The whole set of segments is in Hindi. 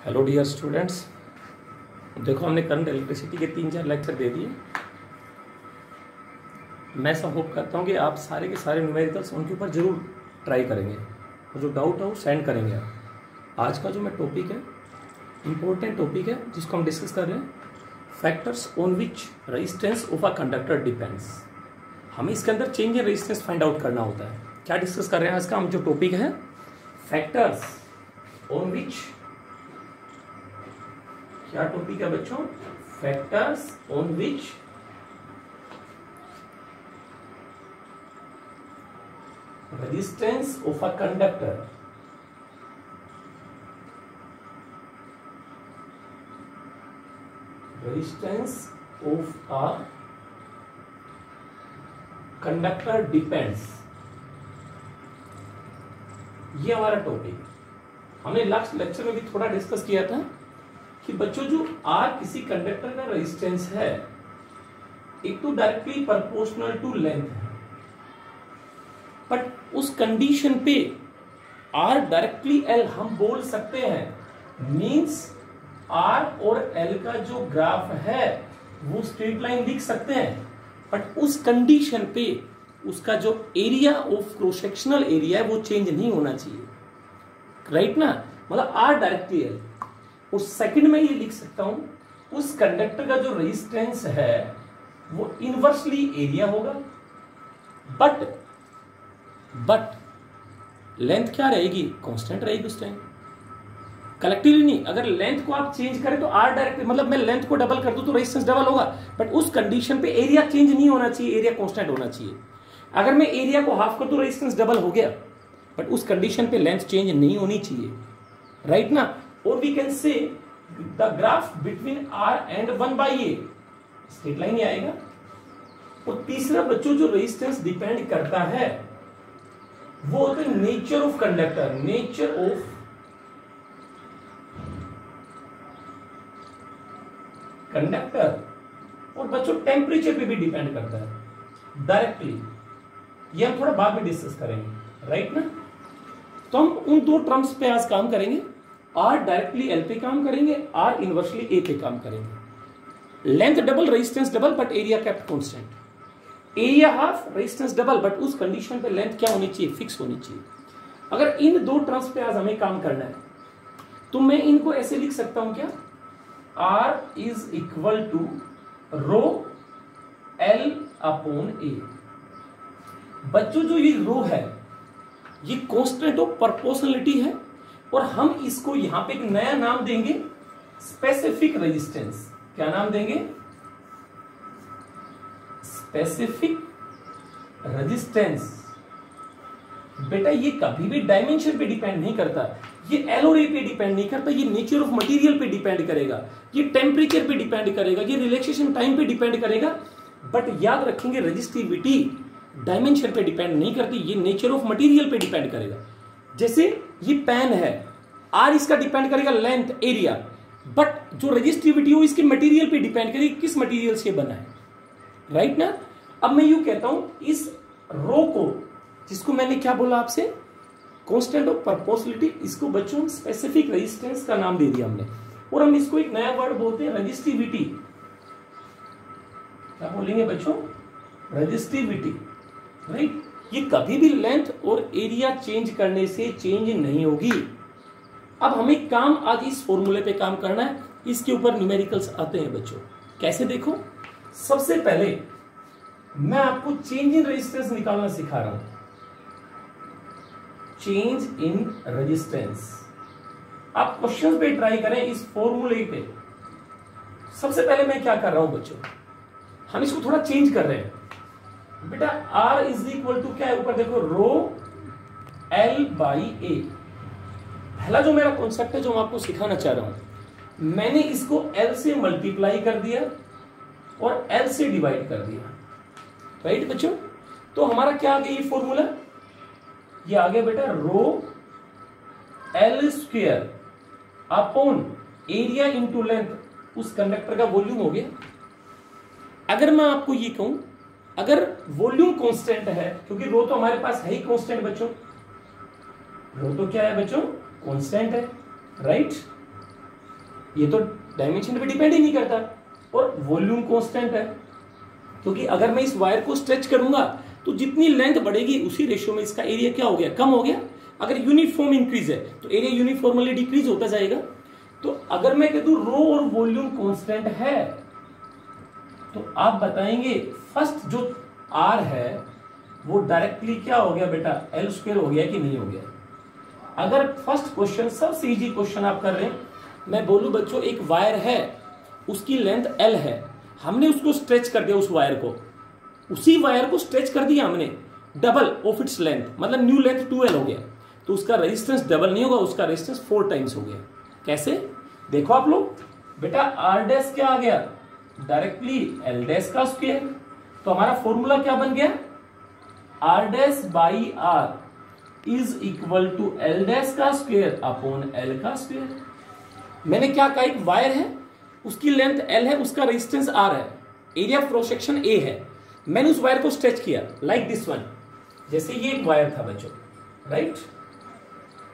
हेलो डियर स्टूडेंट्स, देखो हमने करंट इलेक्ट्रिसिटी के 3-4 लेक्चर दे दिए। मैं ऐसा होप करता हूँ कि आप सारे के सारे न्यूमेरिकल्स उनके ऊपर जरूर ट्राई करेंगे और जो डाउट है वो सेंड करेंगे आप। आज का जो मैं टॉपिक है, इम्पोर्टेंट टॉपिक है जिसको हम डिस्कस कर रहे हैं, factors on which resistance of a conductor depends. हमें इसके अंदर change in resistance find out करना होता है। क्या डिस्कस कर रहे हैं आज का हम जो टॉपिक है, फैक्टर्स ऑन विच, क्या टॉपिक है बच्चों, factors on which resistance of a conductor depends. ये हमारा टॉपिक। हमने लास्ट लेक्चर में भी थोड़ा डिस्कस किया था कि बच्चों जो आर किसी कंडक्टर का रेजिस्टेंस है, एक तो डायरेक्टली प्रोपोर्शनल टू लेंथ है, बट उस कंडीशन पे आर डायरेक्टली एल हम बोल सकते हैं। मींस आर और एल का जो ग्राफ है वो स्ट्रेट लाइन लिख सकते हैं, बट उस कंडीशन पे उसका जो area of cross sectional area है वो चेंज नहीं होना चाहिए, राइट ना। मतलब आर डायरेक्टली एल। उस सेकंड में ये लिख सकता हूं उस कंडक्टर का जो रेजिस्टेंस है वो इनवर्सली एरिया होगा, बट लेंथ क्या रहेगी, कांस्टेंट रहेगी उस टाइम, कलेक्टिवली नहीं। अगर लेंथ को आप चेंज करें तो आर डायरेक्ट, मतलब मैं लेंथ को डबल कर दूं तो रेजिस्टेंस डबल होगा, बट उस कंडीशन पे एरिया चेंज नहीं होना चाहिए, एरिया कांस्टेंट होना चाहिए। अगर मैं एरिया को हाफ कर दूं रेजिस्टेंस डबल हो गया, बट उस कंडीशन पे लेंथ चेंज नहीं होनी चाहिए, राइट ना। और we can say the graph between R and 1/a straight line ही आएगा। और तीसरा बच्चों जो रेजिस्टेंस डिपेंड करता है वो होता है nature of conductor, nature of conductor. और बच्चों टेम्परेचर पे भी डिपेंड करता है डायरेक्टली। ये हम थोड़ा बाद में डिस्कस करेंगे, राइट ना। तो हम उन दो टर्म्स पे आज काम करेंगे। आर डायरेक्टली एल पे काम करेंगे, आर इनवर्सली ए पे काम करेंगे। Length double, resistance double, but area kept constant. Area half, resistance double, but उस कंडीशन पे लेंथ क्या होनी चाहिए, फिक्स होनी चाहिए। अगर इन दो टर्म्स पे आज हमें काम करना है तो मैं इनको ऐसे लिख सकता हूं क्या, R is equal to rho L upon A. बच्चों जो ये रो है ये कांस्टेंट ऑफ प्रोपोर्शनलिटी है, और हम इसको यहां पे एक नया नाम देंगे, स्पेसिफिक रेजिस्टेंस। क्या नाम देंगे, स्पेसिफिक रेजिस्टेंस। बेटा ये कभी भी डायमेंशन पे डिपेंड नहीं करता, ये एल और ए पे डिपेंड नहीं करता, ये नेचर ऑफ मटेरियल पे डिपेंड करेगा, ये टेम्परेचर पे डिपेंड करेगा, ये रिलैक्सेशन टाइम पे डिपेंड करेगा। बट याद रखेंगे रेजिस्टिविटी डायमेंशन पे डिपेंड नहीं करती, ये नेचर ऑफ मटेरियल पे डिपेंड करेगा। जैसे ये पेन है, आर इसका डिपेंड करेगा लेंथ, एरिया, बट जो रेजिस्टिविटी हो इसके मटेरियल पे डिपेंड करेगी, किस मटेरियल से बना है, राइट ना। अब मैं यूं कहता हूं इस रो को, जिसको मैंने क्या बोला आपसे, कांस्टेंट ऑफ प्रोपोर्शनलिटी, इसको बच्चों स्पेसिफिक रेजिस्टेंस का नाम दे दिया हमने, और हम इसको एक नया वर्ड बोलते हैं रेजिस्टिविटी। क्या बोलेंगे बच्चों, रेजिस्टिविटी, राइट। ये कभी भी लेंथ और एरिया चेंज करने से चेंज नहीं होगी। अब हमें काम आज इस फॉर्मूले पे काम करना है, इसके ऊपर न्यूमेरिकल्स आते हैं बच्चों। कैसे, देखो सबसे पहले मैं आपको चेंज इन रेजिस्टेंस निकालना सिखा रहा हूं। चेंज इन रेजिस्टेंस आप क्वेश्चंस पे ट्राई करें इस फॉर्मूले पे। सबसे पहले मैं क्या कर रहा हूं बच्चों, हम इसको थोड़ा चेंज कर रहे हैं। बेटा R इज इक्वल टू क्या है, ऊपर देखो रो L बाई ए। पहला जो मेरा कॉन्सेप्ट है जो मैं आपको सिखाना चाह रहा हूं, मैंने इसको L से मल्टीप्लाई कर दिया और L से डिवाइड कर दिया, राइट बच्चों। तो हमारा क्या आ गया ये फॉर्मूला, ये आ गया बेटा रो L square upon area into length, उस कंडक्टर का वॉल्यूम हो गया। अगर मैं आपको ये कहूं, अगर वॉल्यूम कांस्टेंट है, क्योंकि रो तो हमारे पास है ही कांस्टेंट बच्चों, रो तो क्या है बच्चों, कांस्टेंट है, राइट। ये तो डायमेंशन पे डिपेंड ही नहीं करता, और वॉल्यूम कांस्टेंट है, क्योंकि अगर मैं इस वायर को स्ट्रेच करूंगा तो जितनी लेंथ बढ़ेगी उसी रेशियो में इसका एरिया क्या हो गया, कम हो गया। अगर यूनिफॉर्म इंक्रीज है तो एरिया यूनिफॉर्मली डिक्रीज होता जाएगा। तो अगर मैं कह दूं रो और वॉल्यूम कांस्टेंट है, तो आप बताएंगे फर्स्ट जो आर है वो डायरेक्टली क्या हो गया बेटा, एल स्क्वायर हो गया कि नहीं हो गया। अगर फर्स्ट क्वेश्चन सबसे इजी क्वेश्चन आप कर रहे हैं, मैं बोलूं बच्चों एक वायर है, उसकी लेंथ एल है, हमने उसको स्ट्रेच कर दिया, उस वायर को, उसी वायर को स्ट्रेच कर दिया हमने डबल ऑफ इट्स लेंथ, मतलब न्यू लेंथ 2L हो गया, तो उसका रेजिस्टेंस डबल नहीं होगा, उसका रेजिस्टेंस 4 टाइम्स हो गया। कैसे देखो आप लोग, बेटा आर डैश क्या आ गया, डायरेक्टली एल डैश का स्क्वायर, तो हमारा फॉर्मूला क्या बन गया, R dash by R is equal to L dash का स्क्वायर अपॉन एल का स्क्वायर। मैंने क्या कहा, एक वायर है, उसकी लेंथ एल है, उसका रेजिस्टेंस आर है, area of cross section A है, मैंने उस वायर को स्ट्रेच किया लाइक दिस वन, जैसे ये एक वायर था बच्चों, राइट,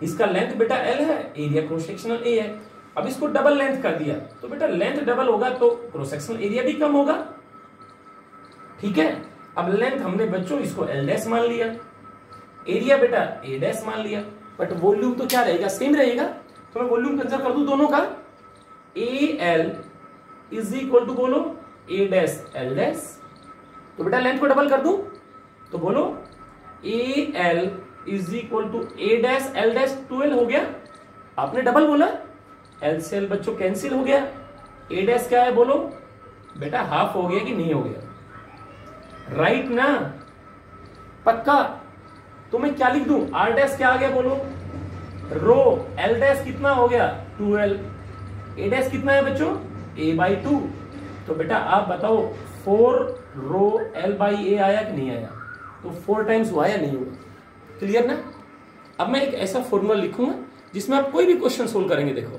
इसका लेंथ बेटा एल है, एरिया क्रॉस सेक्शनल ए है, अब इसको डबल लेंथ कर दिया, तो बेटा लेंथ डबल होगा तो क्रॉस सेक्शनल एरिया भी कम होगा, ठीक है। अब लेंथ हमने बच्चों इसको एल डैश मान लिया, एरिया बेटा ए डैश मान लिया, बट वॉल्यूम तो क्या रहेगा, सेम रहेगा, तो मैं वॉल्यूम कंसिडर कर दूं दोनों का, A L is equal to बोलो ए डैश एल डैश, तो बेटा लेंथ को डबल कर दूं तो बोलो A L is equal to A dash L dash 2L हो गया, आपने डबल बोला, एल से एल बच्चों कैंसिल हो गया, ए डैश क्या है बोलो बेटा, हाफ हो गया कि नहीं हो गया, राइट ना, पक्का। तो मैं क्या लिख दूं, आर डैश क्या आ गया बोलो, रो एल डैश कितना हो गया 2L, ए डैश कितना है बच्चों a/2, तो बेटा आप बताओ 4 रो L/A आया कि नहीं आया, तो 4 टाइम्स हुआ या नहीं हुआ, क्लियर ना। अब मैं एक ऐसा फॉर्मूला लिखूंगा जिसमें आप कोई भी क्वेश्चन सोल्व करेंगे। देखो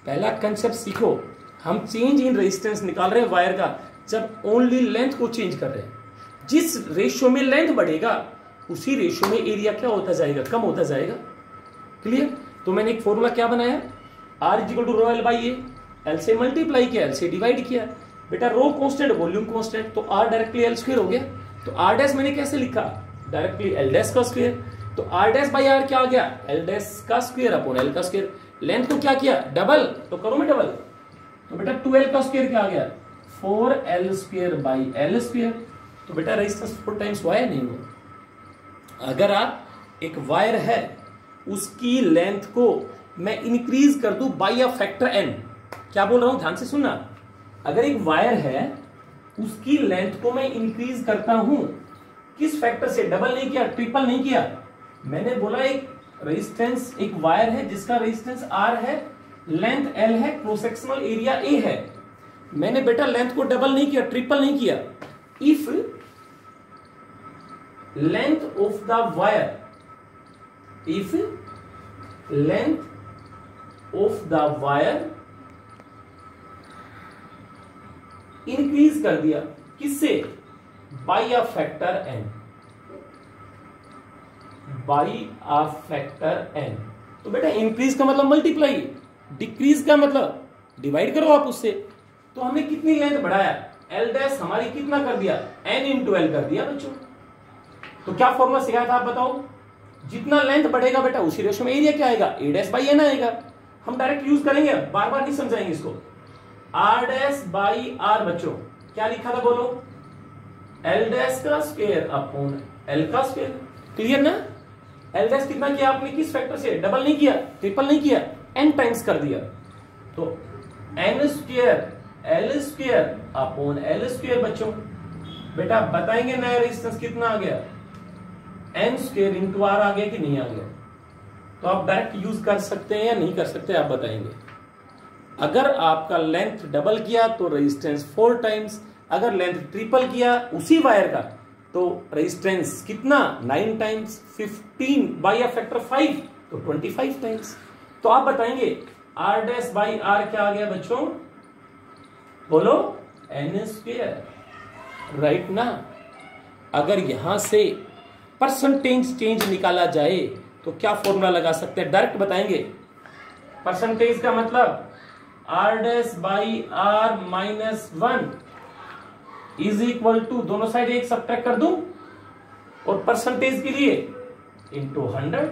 पहला कंसेप्ट सीखो, हम चेंज इन रेजिस्टेंस निकाल रहे हैं वायर का, जब ओनली लेंथ को चेंज कर रहे हैं, जिस रेशियो में लेंथ बढ़ेगा उसी रेशियो में एरिया क्या होता जाएगा, कम होता जाएगा, क्लियर। तो मैंने एक फॉर्मूला क्या बनाया, R is equal to rho L/A, L से मल्टीप्लाई किया, एल से डिवाइड किया, बेटा रो कांस्टेंट वॉल्यूम कांस्टेंट, तो आर डायरेक्टली एल स्क्वायर हो गया, तो आर डैश मैंने कैसे लिखा, डायरेक्टली एल डैश का स्क्वायर, तो आर डैश बाई आर क्या आ गया, एल डैश का स्क्वायर अपॉन एल का स्क्वायर, लेंथ को क्या किया डबल, तो करो मैं डबल, तो बेटा 2L का स्क्वायर क्या आ गया 4L square by L square, तो बेटा रेजिस्टेंस 4 टाइम्स हुआ या नहीं हुआ। अगर आप एक वायर है उसकी लेंथ को मैं इंक्रीज कर दूं बाई अ फैक्टर n, क्या बोल रहा हूं ध्यान से सुनना, अगर एक वायर है उसकी लेंथ को मैं इंक्रीज करता हूं, किस फैक्टर से, डबल नहीं किया, ट्रिपल नहीं किया, मैंने बोला एक रेजिस्टेंस, एक वायर है जिसका रेजिस्टेंस R है, लेंथ L है, क्रॉस सेक्शनल एरिया A है, मैंने बेटा लेंथ को डबल नहीं किया, ट्रिपल नहीं किया, if length of the wire, if length of the wire increase कर दिया, किससे, by a factor n, by a factor n, तो बेटा इंक्रीज का मतलब मल्टीप्लाई, डिक्रीज का मतलब डिवाइड करो आप उससे, तो हमने कितनी लेंथ बढ़ाया, एल डैश हमारी कितना कर दिया, n इंटू एल कर दिया बच्चों। तो क्या फॉर्मूला सिखाया था आप बताओ, जितना लेंथ बढ़ेगा बेटा उसी रेशियो में एरिया क्या आएगा, ए डैश बाई एन आएगा, हम डायरेक्ट यूज करेंगे, बार बार नहीं समझाएंगे इसको, आर डैश बाई आर बच्चों क्या लिखा था बोलो, एल डैश का स्क्वायर अपॉन एल का स्क्वायर, क्लियर ना। एल डैश कितना किया आपने, किस फैक्टर से, डबल नहीं किया, ट्रिपल नहीं किया, एन टाइम्स कर दिया, तो N square L square upon L square बच्चों, बेटा बताएंगे नया रेजिस्टेंस कितना आ गया, एन स्क्वायर इंटू आर आ गया कि नहीं आ गया। तो आप डायरेक्ट यूज कर सकते हैं या नहीं कर सकते आप बताएंगे। अगर आपका लेंथ डबल किया तो रेजिस्टेंस 4 टाइम्स, अगर लेंथ ट्रिपल किया उसी वायर का तो रेजिस्टेंस कितना 9 टाइम्स, 15 बाई अ फैक्टर 5 तो 25 टाइम्स। तो आप बताएंगे आर डैश बाई आर क्या आ गया बच्चों, बोलो एन स्क्वायर, राइट ना। अगर यहां से परसेंटेज चेंज निकाला जाए तो क्या फॉर्मूला लगा सकते हैं, डायरेक्ट बताएंगे। परसेंटेज का मतलब R dash by R minus 1 is equal to, दोनों साइड एक सब्ट्रैक्ट कर दूं और परसेंटेज के लिए इंटू 100,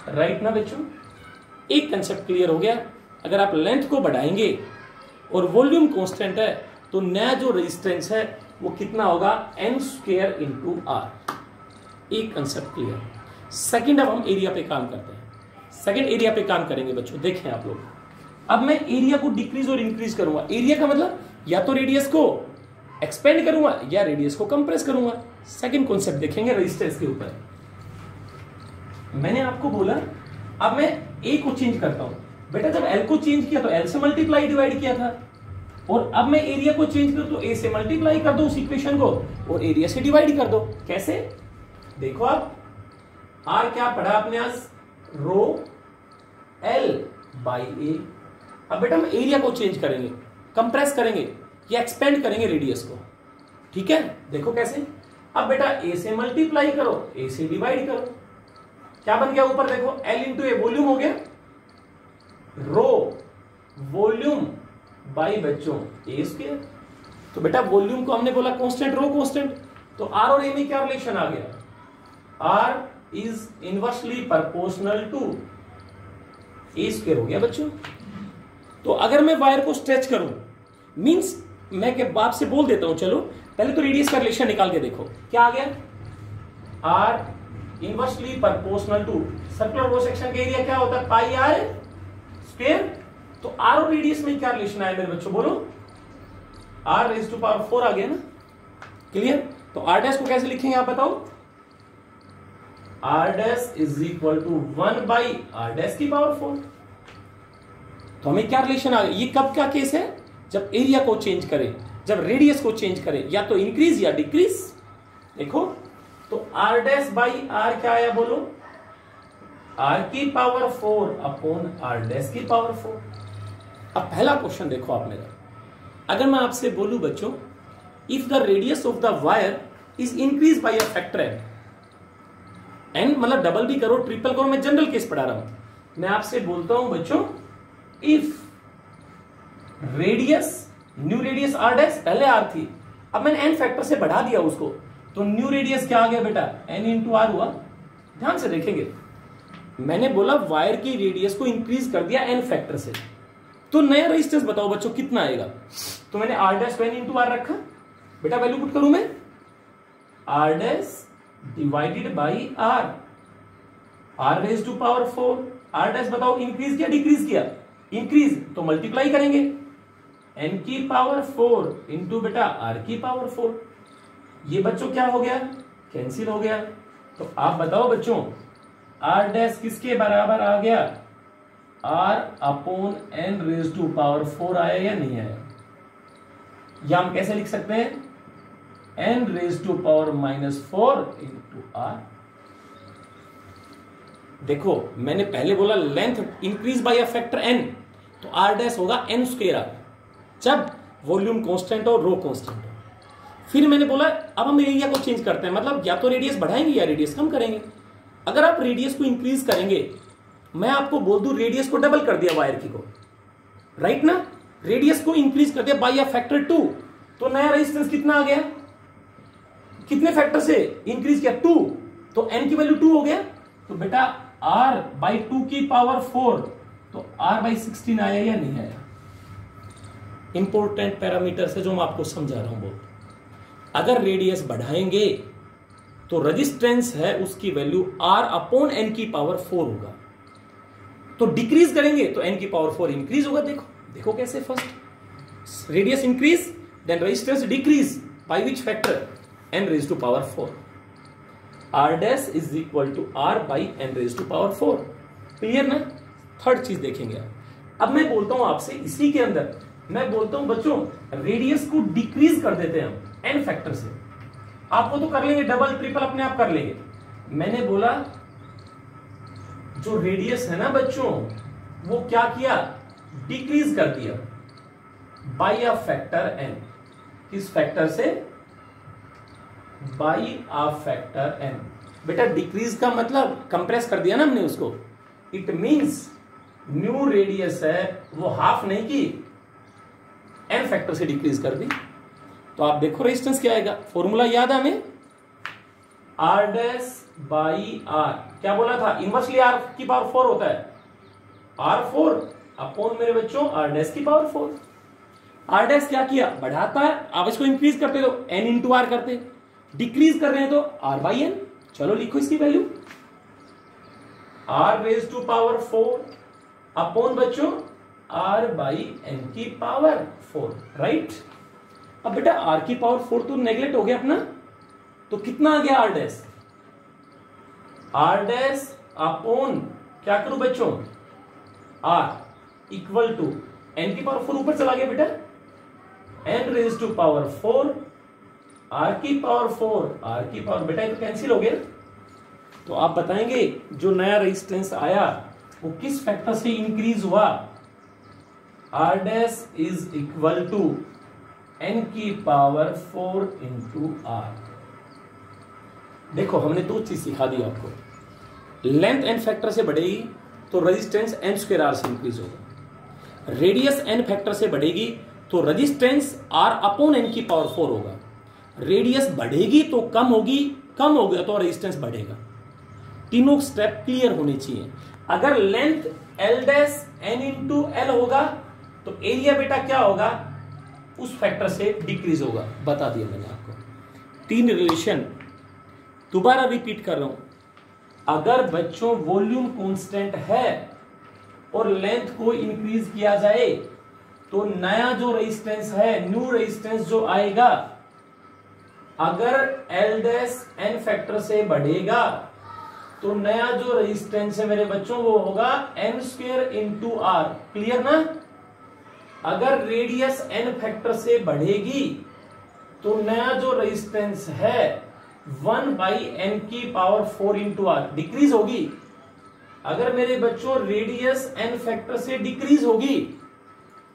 राइट ना बच्चों। एक कंसेप्ट क्लियर हो गया। अगर आप लेंथ को बढ़ाएंगे और वॉल्यूम कांस्टेंट है तो नया जो रेजिस्टेंस है वो कितना होगा, n स्क्वायर इंटू आर। एक कंसेप्ट क्लियर। सेकंड, अब हम एरिया पे काम करते हैं। सेकंड एरिया पे काम करेंगे बच्चों। देखें आप लोग, अब मैं एरिया को डिक्रीज और इंक्रीज करूंगा। एरिया का मतलब या तो रेडियस को एक्सपेंड करूंगा या रेडियस को कंप्रेस करूंगा। सेकंड कॉन्सेप्ट देखेंगे रेजिस्टेंस के ऊपर। मैंने आपको बोला अब मैं ए को चेंज करता हूं। बेटा जब एल को चेंज किया तो एल से मल्टीप्लाई डिवाइड किया था, और अब मैं एरिया को चेंज कर तो ए से मल्टीप्लाई कर दो उस इक्वेशन को और एरिया से डिवाइड कर दो। कैसे, देखो आप आर क्या पढ़ा आपने आज, रो एल बाई ए। अब बेटा हम एरिया को चेंज करेंगे, कंप्रेस करेंगे या एक्सपेंड करेंगे रेडियस को, ठीक है। देखो कैसे, अब बेटा ए से मल्टीप्लाई करो, ए से डिवाइड करो, क्या बन गया ऊपर देखो, एल इंटू ए वॉल्यूम हो गया, रो वॉल्यूम बाई बच्चों ए स्क्वायर। तो बेटा वॉल्यूम को हमने बोला कांस्टेंट, रो कांस्टेंट, तो आर और ए में क्या रिलेशन आ गया, R is inversely proportional to A square हो गया बच्चों। तो अगर मैं वायर को स्ट्रेच करूं, मींस मैं के बाप से बोल देता हूं, चलो पहले तो रेडियस का रिलेशन निकाल के देखो क्या आ गया, R inversely proportional to circular cross section का एरिया क्या होता है, पाई आर स्क्वायर। तो आर और रेडियस में क्या रिलेशन आया मेरे बच्चों, बोलो, आर रेज़ टू पावर 4 आ गया ना, क्लियर। तो आर डैश को कैसे लिखेंगे आप बताओ, R dash is equal to 1 by R dash की पावर 4। तो हमें क्या रिलेशन आ गया, ये कब का केस है, जब एरिया को चेंज करें, जब रेडियस को चेंज करें, या तो इंक्रीज या डिक्रीज। देखो तो आर डैश बाई आर क्या आया बोलो, आर की पावर 4 अपॉन आर डैश की पावर 4। अब पहला क्वेश्चन देखो आप मेरा, अगर मैं आपसे बोलूं बच्चों, if the radius of the wire is increase by a factor N, मतलब डबल भी करो ट्रिपल करो, मैं जनरल केस पढ़ा रहा हूं। मैं आपसे बोलता हूं बच्चों, if radius, new radius R dash, पहले आर थी, अब मैंने एन फैक्टर से बढ़ा दिया उसको, तो न्यू रेडियस क्या आ गया बेटा, एन इंटू आर हुआ। ध्यान से देखेंगे, मैंने बोला वायर की रेडियस को इंक्रीज कर दिया एन फैक्टर से, तो नया रेजिस्टेंस बताओ बच्चों कितना आएगा। तो मैंने आर डैश को एन इंटू आर रखा, बेटा वैल्यू पुट करूं मैं, R dash divided by R, R raise to power 4, R dash बताओ इंक्रीज किया डिक्रीज किया, इंक्रीज तो मल्टीप्लाई करेंगे, एन की पावर 4 इंटू बेटा आर की पावर 4। ये बच्चों क्या हो गया, कैंसिल हो गया। तो आप बताओ बच्चों, आर डैश किसके बराबर आ गया, R upon N raise to power 4 आया या नहीं आया। या हम कैसे लिख सकते हैं, N raise to power -4 into R. देखो मैंने पहले बोला length increase by a factor N, तो आर डैश होगा एन स्क्वायर आर, जब वॉल्यूम कांस्टेंट और रो कांस्टेंट हो। फिर मैंने बोला अब हम एरिया को चेंज करते हैं, मतलब या तो रेडियस बढ़ाएंगे या रेडियस कम करेंगे। अगर आप रेडियस को इंक्रीज करेंगे, मैं आपको बोल दूं रेडियस को डबल कर दिया वायर की को, राइट ना, रेडियस को इंक्रीज कर दिया बाय अ फैक्टर 2, तो नया रेजिस्टेंस कितना आ गया, कितने फैक्टर से इंक्रीज किया 2, तो एन की वैल्यू 2 हो गया। तो बेटा r बाई 2 की पावर 4, तो r बाई 16 आया या नहीं आया। इंपॉर्टेंट पैरामीटर से जो मैं आपको समझा रहा हूं वो, अगर रेडियस बढ़ाएंगे तो रेजिस्टेंस है उसकी वैल्यू r अपॉन n की पावर 4 होगा, तो डिक्रीज करेंगे तो n की पावर 4 इंक्रीज होगा। देखो देखो कैसे, first radius increase then resistance decrease by which factor, n raise to power 4, r dash is equal to r by n raise to power 4। Clear ना। थर्ड चीज देखेंगे, अब मैं बोलता हूं आपसे, इसी के अंदर मैं बोलता हूं बच्चों रेडियस को डिक्रीज कर देते हैं हम n फैक्टर से, आपको तो कर लेंगे डबल ट्रिपल अपने आप कर लेंगे। मैंने बोला जो रेडियस है ना बच्चों वो क्या किया, डिक्रीज कर दिया बाय अ फैक्टर n, किस फैक्टर से, बाई अ फैक्टर n। बेटा डिक्रीज का मतलब कंप्रेस कर दिया ना हमने उसको, इट मींस न्यू रेडियस है वो हाफ नहीं की n फैक्टर से डिक्रीज कर दी। तो आप देखो रेजिस्टेंस क्या आएगा, फॉर्मूला याद है हमें, r डैश बाई r, क्या बोला था, इनवर्सली r की पावर 4 होता है, r4 अपॉन मेरे बच्चों r डैश की पावर 4। r डैश क्या किया, बढ़ाता है, आप इसको इंक्रीज करते तो n इंटू r करते, डिक्रीज कर रहे हैं तो r बाई n। चलो लिखो इसकी value, r raise to power 4 upon बच्चों r बाई n की पावर 4, राइट। अब बेटा r की पावर 4 तो नेगलेक्ट हो गया अपना, तो कितना आ गया r dash, r dash upon क्या करूं बच्चों, r इक्वल टू n की पावर 4 ऊपर चला गया बेटा, n raise to power 4 r की पावर 4, r की पावर, बेटा ये तो कैंसिल हो गया। तो आप बताएंगे जो नया रेजिस्टेंस आया वो किस फैक्टर से इंक्रीज हुआ, r dash is equal to n की पावर 4 इंटू r। देखो हमने दो चीज सिखा दी आपको, लेंथ n फैक्टर से बढ़ेगी तो रेजिस्टेंस n स्क्वायर r से इंक्रीज होगा, रेडियस n फैक्टर से बढ़ेगी तो रेजिस्टेंस r अपॉन n की पावर 4 होगा, रेडियस बढ़ेगी तो कम होगी, कम हो गया तो रेजिस्टेंस बढ़ेगा। तीनों स्टेप क्लियर होने चाहिए। अगर length l dash n into l होगा तो एरिया बेटा क्या होगा, उस फैक्टर से डिक्रीज होगा, बता दिया मैंने आपको। तीन रिलेशन दोबारा रिपीट कर रहा हूं, अगर बच्चों वॉल्यूम कांस्टेंट है और लेंथ को इंक्रीज किया जाए तो नया जो रेजिस्टेंस है, न्यू रेजिस्टेंस जो आएगा, अगर l डैश n फैक्टर से बढ़ेगा तो नया जो रेजिस्टेंस है मेरे बच्चों वो होगा n square into r, clear ना। अगर रेडियस n फैक्टर से बढ़ेगी तो नया जो रेजिस्टेंस है 1 बाई n की पावर 4 इंटू r, डिक्रीज होगी। अगर मेरे बच्चों रेडियस n फैक्टर से डिक्रीज होगी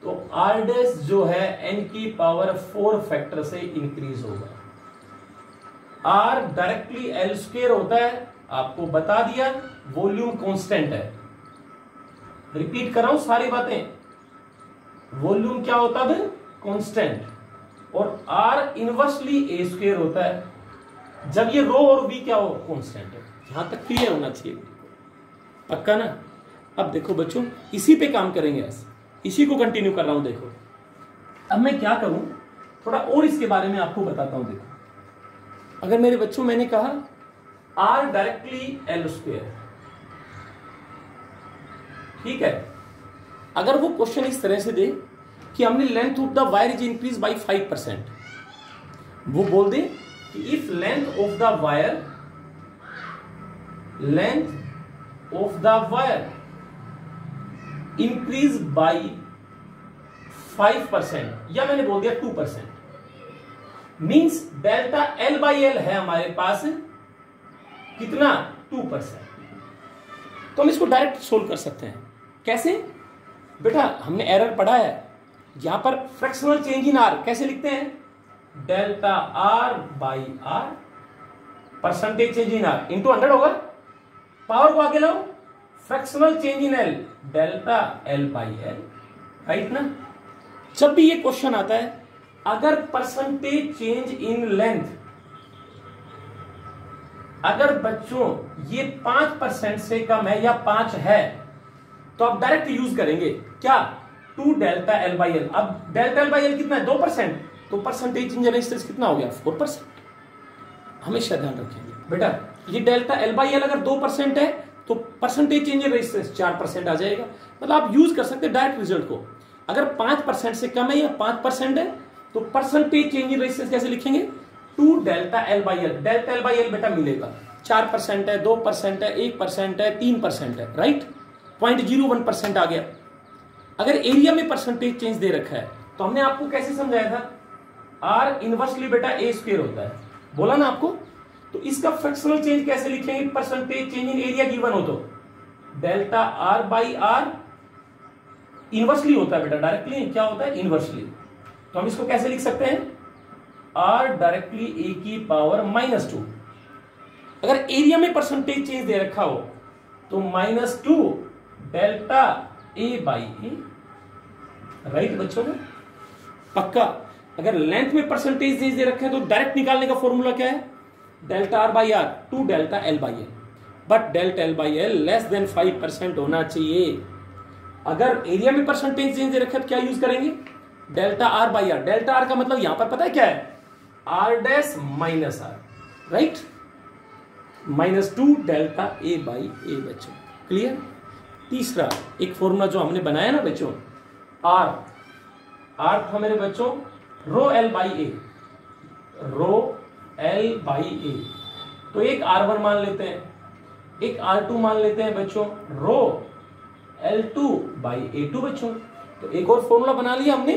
तो r डैश जो है n की पावर 4 फैक्टर से इंक्रीज होगा। r डायरेक्टली l स्क्वायर होता है, आपको बता दिया, वॉल्यूम कांस्टेंट है। रिपीट कर रहा हूं सारी बातें, वॉल्यूम क्या होता है कांस्टेंट, और r इनवर्सली a स्क्वायर होता है जब ये रो और v क्या हो, कांस्टेंट है। यहां तक क्लियर होना चाहिए, पक्का ना। अब देखो बच्चों इसी पे काम करेंगे, इसी को कंटिन्यू कर रहा हूं। देखो अब मैं क्या करूं, थोड़ा और इसके बारे में आपको बताता हूं। देखो अगर मेरे बच्चों मैंने कहा r डायरेक्टली l स्क्वायर, ठीक है, अगर वो क्वेश्चन इस तरह से दे कि हमने length of the wire is increase by 5%, वो बोल दे कि if length of the wire, length of the wire increase by 5%, या मैंने बोल दिया 2%, means delta L by L है हमारे पास कितना, 2%। तो हम इसको डायरेक्ट सोल्व कर सकते हैं। कैसे बेटा, हमने एरर पढ़ा है, यहां पर फ्रैक्शनल चेंज इन आर कैसे लिखते हैं, delta R by R, percentage change in R into 100 होगा, पावर को आगे लाओ, fractional change in L, delta L by L, right ना। जब भी ये क्वेश्चन आता है, अगर परसेंटेज चेंज इन लेंथ, अगर बच्चों ये 5% से कम है या 5 है तो आप डायरेक्ट यूज करेंगे क्या, 2 डेल्टा एल बाई एल। अब डेल्टा एल बाई एल कितना है, 2%, तो परसेंटेज चेंज रेजिस्टेंस कितना हो गया, 4%। हमेशा ध्यान रखेंगे बेटा, ये डेल्टा एल बाई एल अगर 2% है तो परसेंटेज चेंज रेजिस्टेंस 4% आ जाएगा। मतलब आप यूज कर सकते हैं डायरेक्ट रिजल्ट को। अगर 5% से कम है या 5% है तो परसेंटेज चेंज इन रेजिस्टेंस कैसे लिखेंगे, 2 delta L by L. Delta L by L बेटा मिलेगा 4% है, 2% है, 1% है, 3% है, राइट, 0.01% आ गया। अगर एरिया में परसेंटेज चेंज दे रखा है तो हमने आपको कैसे समझाया था, आर इनवर्सली बेटा ए स्क्वायर होता है, बोला ना आपको। तो इसका फ्रैक्शनल चेंज कैसे लिखेंगे, percentage change in area given हो तो delta R by R inversely होता है बेटा, डायरेक्टली क्या होता है, इनवर्सली। तो हम इसको कैसे लिख सकते हैं, आर डायरेक्टली ए की पावर -2। अगर एरिया में परसेंटेज चेंज दे रखा हो तो -2 delta A by A, right बच्चों ने, पक्का। अगर लेंथ में परसेंटेज दे रखे हैं तो डायरेक्ट निकालने का फॉर्मूला क्या है, delta R by R to delta L by L, but delta L by L less than 5% होना चाहिए। अगर एरिया में परसेंटेज चेंज दे रखे तो क्या यूज करेंगे, delta R by R. Delta R का मतलब यहां पर पता है क्या है, R dash minus R, right, -2 delta A by A बच्चों, क्लियर। तीसरा एक फॉर्मूला जो हमने बनाया ना बच्चों, आर था मेरे बच्चों rho L by A, rho L by A. तो एक R1 मान लेते हैं, एक R2 मान लेते हैं बच्चों, रो L2 बाई A2 बच्चों। तो एक और फॉर्मूला बना लिया हमने,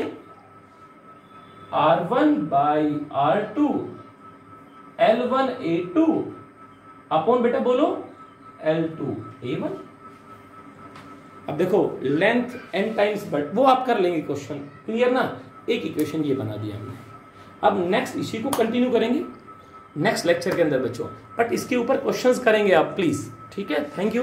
R1 by R2 L1 A2 upon बेटा बोलो L2 A1। अब देखो लेंथ n टाइम्स, बट वो आप कर लेंगे क्वेश्चन, क्लियर ना। एक इक्वेशन ये बना दिया हमने। अब नेक्स्ट इसी को कंटिन्यू करेंगे नेक्स्ट लेक्चर के अंदर बच्चों, बट इसके ऊपर क्वेश्चंस करेंगे आप प्लीज, ठीक है। Thank you.